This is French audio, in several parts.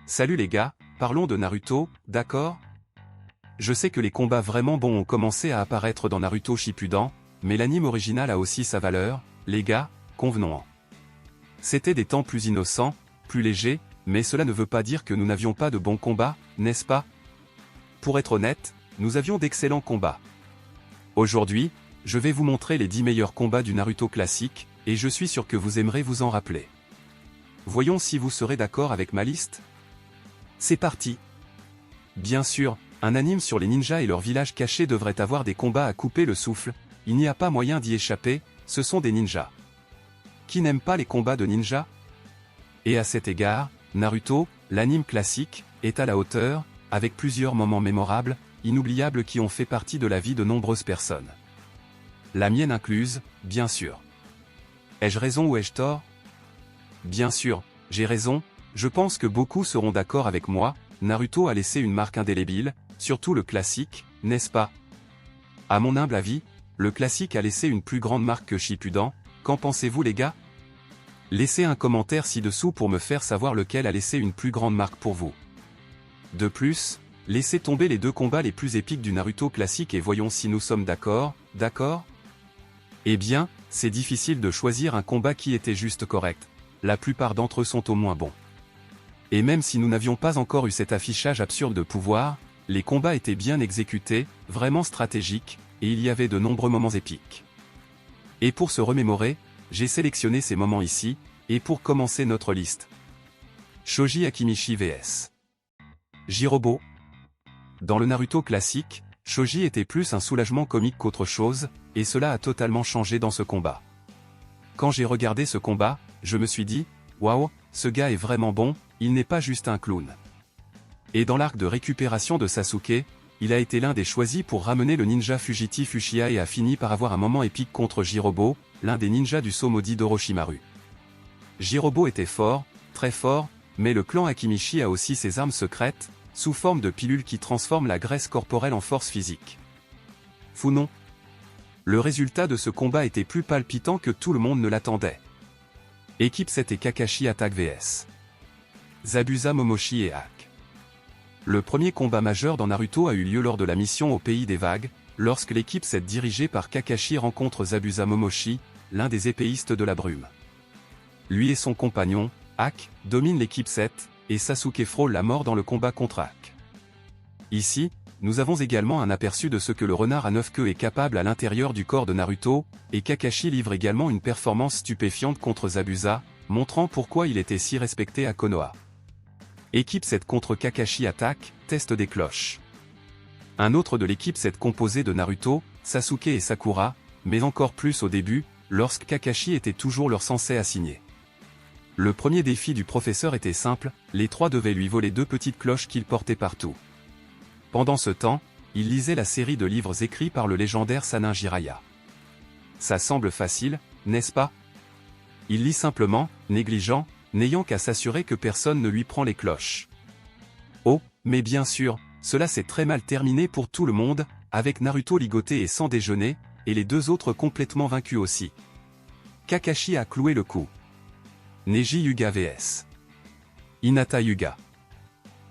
Salut les gars, parlons de Naruto, d'accord? Je sais que les combats vraiment bons ont commencé à apparaître dans Naruto Shippuden, mais l'anime original a aussi sa valeur, les gars, convenons-en. C'était des temps plus innocents, plus légers, mais cela ne veut pas dire que nous n'avions pas de bons combats, n'est-ce pas? Pour être honnête, nous avions d'excellents combats. Aujourd'hui, je vais vous montrer les 10 meilleurs combats du Naruto classique, et je suis sûr que vous aimerez vous en rappeler. Voyons si vous serez d'accord avec ma liste. C'est parti! Bien sûr, un anime sur les ninjas et leurs villages cachés devrait avoir des combats à couper le souffle, il n'y a pas moyen d'y échapper, ce sont des ninjas. Qui n'aime pas les combats de ninjas? Et à cet égard, Naruto, l'anime classique, est à la hauteur, avec plusieurs moments mémorables, inoubliables qui ont fait partie de la vie de nombreuses personnes. La mienne incluse, bien sûr. Ai-je raison ou ai-je tort? Bien sûr, j'ai raison, je pense que beaucoup seront d'accord avec moi, Naruto a laissé une marque indélébile, surtout le classique, n'est-ce pas? À mon humble avis, le classique a laissé une plus grande marque que Shippuden, qu'en pensez-vous les gars? Laissez un commentaire ci-dessous pour me faire savoir lequel a laissé une plus grande marque pour vous. De plus, laissez tomber les deux combats les plus épiques du Naruto classique et voyons si nous sommes d'accord, d'accord? Eh bien, c'est difficile de choisir un combat qui était juste correct, la plupart d'entre eux sont au moins bons. Et même si nous n'avions pas encore eu cet affichage absurde de pouvoir, les combats étaient bien exécutés, vraiment stratégiques, et il y avait de nombreux moments épiques. Et pour se remémorer, j'ai sélectionné ces moments ici, et pour commencer notre liste. Shoji Akimichi vs Jirobo. Dans le Naruto classique, Shoji était plus un soulagement comique qu'autre chose, et cela a totalement changé dans ce combat. Quand j'ai regardé ce combat, je me suis dit, waouh, ce gars est vraiment bon, il n'est pas juste un clown. Et dans l'arc de récupération de Sasuke, il a été l'un des choisis pour ramener le ninja fugitif Uchiha et a fini par avoir un moment épique contre Jirobo, l'un des ninjas du sceau maudit d'Orochimaru. Jirobo était fort, très fort, mais le clan Akimichi a aussi ses armes secrètes, sous forme de pilules qui transforment la graisse corporelle en force physique. Fou non? Le résultat de ce combat était plus palpitant que tout le monde ne l'attendait. Équipe 7 et Kakashi attaque vs Zabuza Momoshi et Hack. Le premier combat majeur dans Naruto a eu lieu lors de la mission au Pays des Vagues, lorsque l'équipe 7 dirigée par Kakashi rencontre Zabuza Momoshi, l'un des épéistes de la brume. Lui et son compagnon, Hack, dominent l'équipe 7, et Sasuke frôle la mort dans le combat contre Hack. Ici, nous avons également un aperçu de ce que le renard à 9 queues est capable à l'intérieur du corps de Naruto, et Kakashi livre également une performance stupéfiante contre Zabuza, montrant pourquoi il était si respecté à Konoha. Équipe 7 contre Kakashi attaque, test des cloches. Un autre de l'équipe 7 composé de Naruto, Sasuke et Sakura, mais encore plus au début, lorsque Kakashi était toujours leur sensei assigné. Le premier défi du professeur était simple, les trois devaient lui voler 2 petites cloches qu'il portait partout. Pendant ce temps, il lisait la série de livres écrits par le légendaire Sannin Jiraiya. Ça semble facile, n'est-ce pas? Il lit simplement, négligent, n'ayant qu'à s'assurer que personne ne lui prend les cloches. Oh, mais bien sûr, cela s'est très mal terminé pour tout le monde, avec Naruto ligoté et sans déjeuner, et les deux autres complètement vaincus aussi. Kakashi a cloué le coup. Neji Hyuga vs Hinata Hyuga.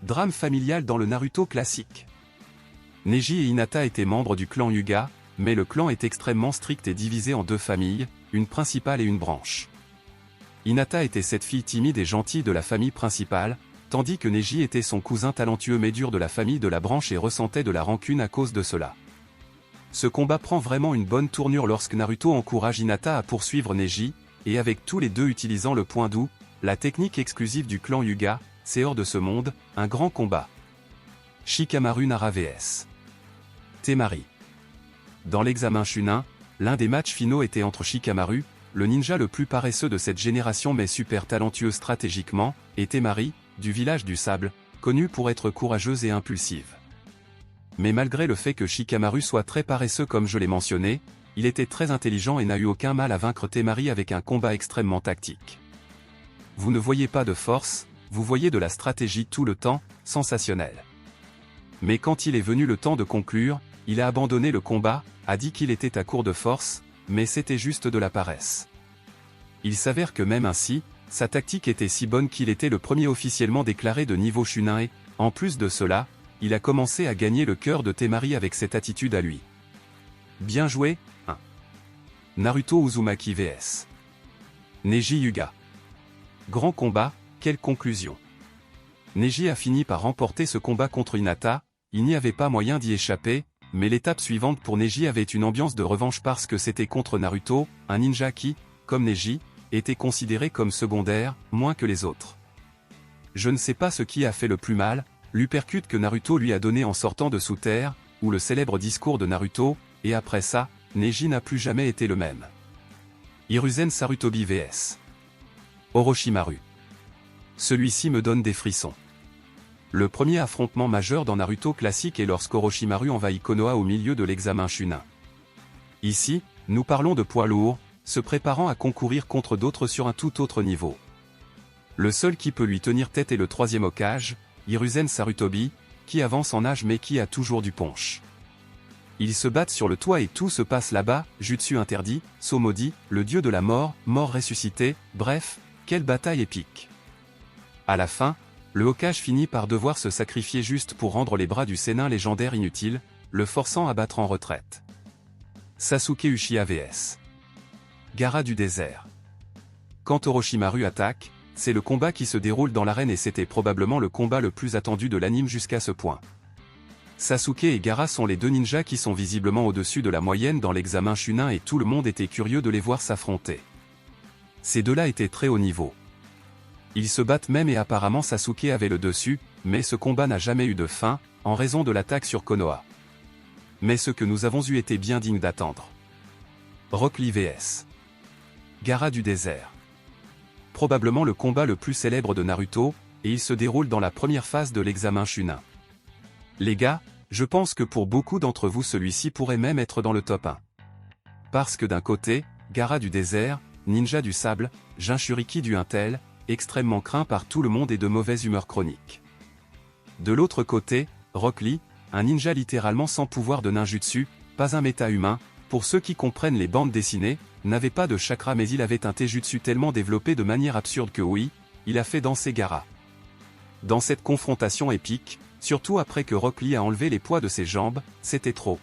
Drame familial dans le Naruto classique. Neji et Hinata étaient membres du clan Hyuga, mais le clan est extrêmement strict et divisé en 2 familles, une principale et une branche. Hinata était cette fille timide et gentille de la famille principale, tandis que Neji était son cousin talentueux mais dur de la famille de la branche et ressentait de la rancune à cause de cela. Ce combat prend vraiment une bonne tournure lorsque Naruto encourage Hinata à poursuivre Neji, et avec tous les deux utilisant le point doux, la technique exclusive du clan Hyuga, c'est hors de ce monde, un grand combat. Shikamaru Nara vs Temari. Dans l'examen Chunin, l'un des matchs finaux était entre Shikamaru, le ninja le plus paresseux de cette génération mais super talentueux stratégiquement, et Temari, du village du sable, connu pour être courageuse et impulsive. Mais malgré le fait que Shikamaru soit très paresseux comme je l'ai mentionné, il était très intelligent et n'a eu aucun mal à vaincre Temari avec un combat extrêmement tactique. Vous ne voyez pas de force, vous voyez de la stratégie tout le temps, sensationnel. Mais quand il est venu le temps de conclure, il a abandonné le combat, a dit qu'il était à court de force, mais c'était juste de la paresse. Il s'avère que même ainsi, sa tactique était si bonne qu'il était le premier officiellement déclaré de niveau Chunin et, en plus de cela, il a commencé à gagner le cœur de Temari avec cette attitude à lui. Bien joué, 1. Naruto Uzumaki vs Neji Hyuga. Grand combat, quelle conclusion. Neji a fini par remporter ce combat contre Hinata, il n'y avait pas moyen d'y échapper, mais l'étape suivante pour Neji avait une ambiance de revanche parce que c'était contre Naruto, un ninja qui, comme Neji, était considéré comme secondaire, moins que les autres. Je ne sais pas ce qui a fait le plus mal, l'uppercut que Naruto lui a donné en sortant de sous terre, ou le célèbre discours de Naruto, et après ça, Neji n'a plus jamais été le même. Hiruzen Sarutobi vs Orochimaru. Celui-ci me donne des frissons. Le premier affrontement majeur dans Naruto classique est lorsque Orochimaru envahit Konoha au milieu de l'examen Chunin. Ici, nous parlons de poids lourds, se préparant à concourir contre d'autres sur un tout autre niveau. Le seul qui peut lui tenir tête est le troisième Hokage, Hiruzen Sarutobi, qui avance en âge mais qui a toujours du punch. Ils se battent sur le toit et tout se passe là-bas, jutsu interdit, sceau maudit, le dieu de la mort, mort ressuscité, bref, quelle bataille épique. À la fin, le Hokage finit par devoir se sacrifier juste pour rendre les bras du Sénin légendaire inutiles, le forçant à battre en retraite. Sasuke Uchiha vs Gaara du désert. Quand Orochimaru attaque, c'est le combat qui se déroule dans l'arène et c'était probablement le combat le plus attendu de l'anime jusqu'à ce point. Sasuke et Gaara sont les deux ninjas qui sont visiblement au-dessus de la moyenne dans l'examen Chunin et tout le monde était curieux de les voir s'affronter. Ces deux-là étaient très haut niveau. Ils se battent même et apparemment Sasuke avait le dessus, mais ce combat n'a jamais eu de fin, en raison de l'attaque sur Konoha. Mais ce que nous avons eu était bien digne d'attendre. Rock Lee vs Gaara du désert. Probablement le combat le plus célèbre de Naruto, et il se déroule dans la première phase de l'examen Chunin. Les gars, je pense que pour beaucoup d'entre vous celui-ci pourrait même être dans le top 1. Parce que d'un côté, Gaara du désert, ninja du sable, Jinchuriki du intel, extrêmement craint par tout le monde et de mauvaise humeur chronique. De l'autre côté, Rock Lee, un ninja littéralement sans pouvoir de ninjutsu, pas un méta-humain, pour ceux qui comprennent les bandes dessinées, n'avait pas de chakra mais il avait un taijutsu tellement développé de manière absurde que oui, il a fait danser Gaara. Dans cette confrontation épique, surtout après que Rock Lee a enlevé les poids de ses jambes, c'était trop.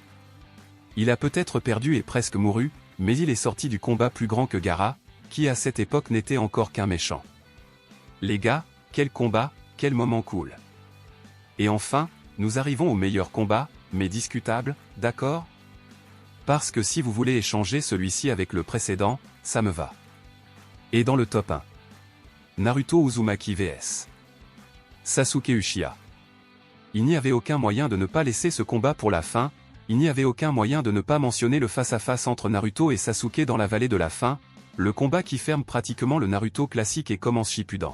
Il a peut-être perdu et presque mouru, mais il est sorti du combat plus grand que Gaara, qui à cette époque n'était encore qu'un méchant. Les gars, quel combat, quel moment cool. Et enfin, nous arrivons au meilleur combat, mais discutable, d'accord? Parce que si vous voulez échanger celui-ci avec le précédent, ça me va. Et dans le top 1. Naruto Uzumaki vs Sasuke Uchiha. Il n'y avait aucun moyen de ne pas laisser ce combat pour la fin, il n'y avait aucun moyen de ne pas mentionner le face-à-face entre Naruto et Sasuke dans la vallée de la fin, le combat qui ferme pratiquement le Naruto classique et commence Shippuden.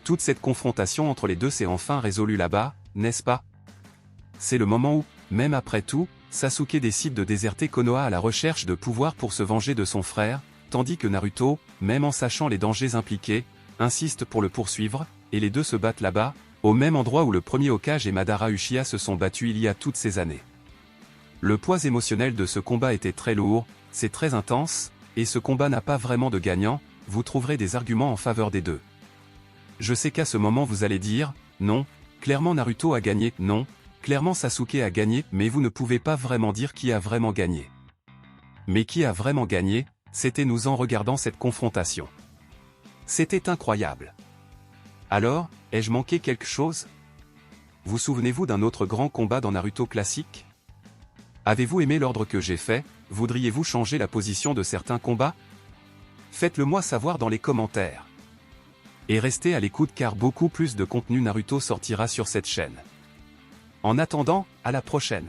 Toute cette confrontation entre les deux s'est enfin résolue là-bas, n'est-ce pas? C'est le moment où, même après tout, Sasuke décide de déserter Konoha à la recherche de pouvoir pour se venger de son frère, tandis que Naruto, même en sachant les dangers impliqués, insiste pour le poursuivre, et les deux se battent là-bas, au même endroit où le premier Hokage et Madara Uchiha se sont battus il y a toutes ces années. Le poids émotionnel de ce combat était très lourd, c'est très intense, et ce combat n'a pas vraiment de gagnant, vous trouverez des arguments en faveur des deux. Je sais qu'à ce moment vous allez dire, non, clairement Naruto a gagné, non, clairement Sasuke a gagné, mais vous ne pouvez pas vraiment dire qui a vraiment gagné. Mais qui a vraiment gagné, c'était nous en regardant cette confrontation. C'était incroyable. Alors, ai-je manqué quelque chose? Vous souvenez-vous d'un autre grand combat dans Naruto classique? Avez-vous aimé l'ordre que j'ai fait? Voudriez-vous changer la position de certains combats? Faites-le moi savoir dans les commentaires. Et restez à l'écoute car beaucoup plus de contenu Naruto sortira sur cette chaîne. En attendant, à la prochaine.